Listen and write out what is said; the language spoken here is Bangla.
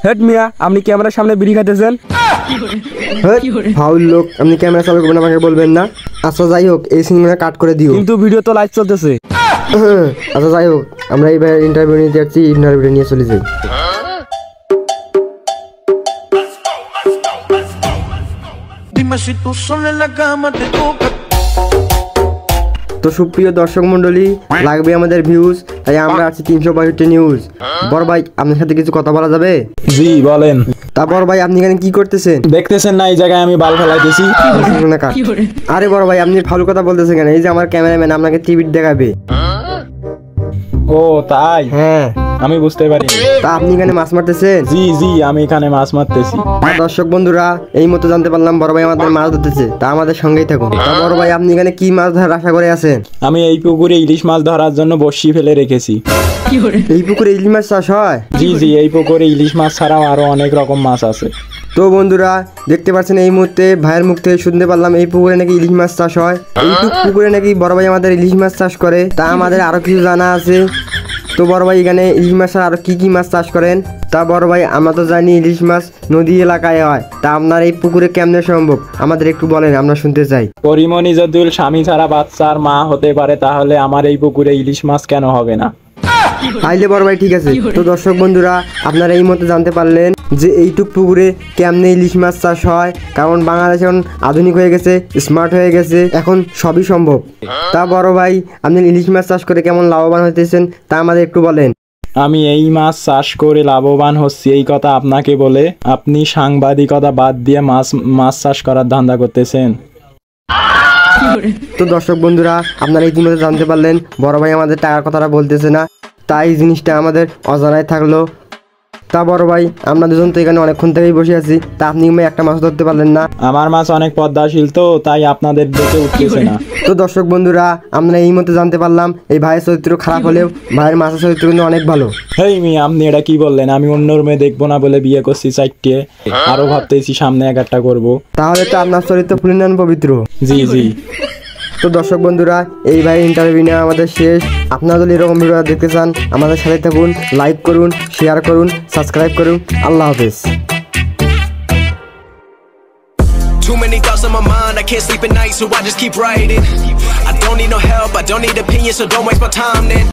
হেট মিয়া, আপনি ক্যামেরার সামনে বিড়ি খাইতেছেন? ফাউল লোক, আপনি ক্যামেরা চালু করবেন আমাকে বলবেন না। আচ্ছা যাই হোক, এই সিনেমা কাট করে দিও। কিন্তু ভিডিও তো লাইভ চলতেছে। আচ্ছা যাই হোক, আমরা এইবার ইন্টারভিউ নিয়ে যাচ্ছি, ইন্টারভিউ নিয়ে চলে যাই। তো সুপ্রিয় দর্শক মন্ডলী, লাগবে আমাদের ভিউজ, তাই আমরা আছি 362 নিউজ। বড় ভাই, আপনার সাথে কিছু কথা বলা যাবে? জি বলেন। তা বড় ভাই, আপনি এখানে কি করতেছেন? দেখতেছেন না এই জায়গায় আমি বাল ফেলাইতেছি? আরে বড় ভাই, আপনি ফালতু কথা বলতেছেন কেন? এই যে আমার ক্যামেরাম্যান আপনাকে টিভি দেখাবে। ও তাই? হ্যাঁ। আমি বুঝতে পারিনি। তা আপনি এখানে মাছ মারতেছেন? জি জি, আমি এখানে মাছ মারতেছি। দর্শক বন্ধুরা, এই মতো জানতে পারলাম বড় ভাই আমাদের মাছ ধরতেছে, তা আমাদের সঙ্গেই থাকুন। তা বড় ভাই, আপনি এখানে কি মাছ ধরার আশা করে আছেন? আমি এই পুকুরে ইলিশ মাছ ধরার জন্য বড়শি ফেলে রেখেছি। এই পুকুরে ইলিশ মাছ চাষ হয়? জি জি, এই পুকুরে ইলিশ মাছ ছাড়াও আরো অনেক রকম মাছ আছে। তো বন্ধুরা, দেখতে পাচ্ছেন এই মুহূর্তে ভাইয়ের মুখ থেকে শুনতে পারলাম এই পুকুরে নাকি ইলিশ মাছ চাষ হয়। এইটুক পুকুরে নাকি বড় ভাই আমাদের ইলিশ মাছ চাষ করে, তা আমাদের আরো কিছু জানা আছে। তো বড় ভাই, এখানে ইলিশ মাছ আর কি কি মাছ চাষ করেন? তা বড় ভাই, আমরা তো জানি ইলিশ মাছ নদী এলাকায় হয়, তা আপনার এই পুকুরে কেমনে সম্ভব আমাদের একটু বলেন, আমরা শুনতে চাই। পরিমণি যদি স্বামী ছাড়া বাচ্চার মা হতে পারে, তাহলে আমার এই পুকুরে ইলিশ মাছ কেন হবে না? তাইলে বড় ভাই ঠিক আছে। তো দর্শক বন্ধুরা, আপনারা এই মতো জানতে পারলেন যে এইটুক পুকুরে কেমনে ইলিশ মাছ চাষ হয়, কারণ বাংলাদেশ এখন আধুনিক হয়ে গেছে, স্মার্ট হয়ে গেছে, এখন সবই সম্ভব। তা বড় ভাই, আপনি ইলিশ মাছ চাষ করে কেমন লাভবান হইতেছেন তা আমাদের একটু বলেন। আমি এই মাছ চাষ করে লাভবান হচ্ছি এই কথা আপনাকে বলে আপনি সাংবাদিকতা বাদ দিয়ে মাছ চাষ করার ধান্দা করতেছেন? তো দর্শক বন্ধুরা, আপনারা ইতিমধ্যে জানতে পারলেন বড় ভাই আমাদের টাকার কথাটা বলতেছে না, তাই জিনিসটা আমাদের অজানায় থাকলো। তা বড় ভাই, আমরা দুজন তো এখানে অনেকক্ষণ থেকেই বসে আছি, তা আপনি একটা মাছ ধরতে পারলেন না? আমার মাছ অনেক পদ্মাশীল, তো তাই আপনাদের দেখে উঠতেছে না। তো দর্শক বন্ধুরা, আমরা এই মতো জানতে পারলাম এই ভাইয়ের চরিত্র খারাপ হলেও ভাইয়ের মাছের চরিত্র কিন্তু অনেক ভালো। হেই মি, আপনি এটা কি বললেন? আমি অন্যর মেয়ে দেখবো না বলে বিয়ে করছি 4টে, আরো ভাবতেছি সামনে 1-1টা করবো। তাহলে তো আপনার চরিত্র পুলিনান পবিত্র। জি জি। তো দর্শক বন্ধুরা, এই ভাইয়ের ইন্টারভিউ নেওয়া আমাদের শেষ। আপনারা যদি এরকম ভিডিও দেখতে চান, আমাদের সাথে থাকুন, লাইক করুন, শেয়ার করুন, সাবস্ক্রাইব করুন। আল্লাহ হাফেজ। Too many thoughts on my mind, I can't sleep at night, so I just keep writing. I don't need no help, I don't need opinions, so don't waste my time then.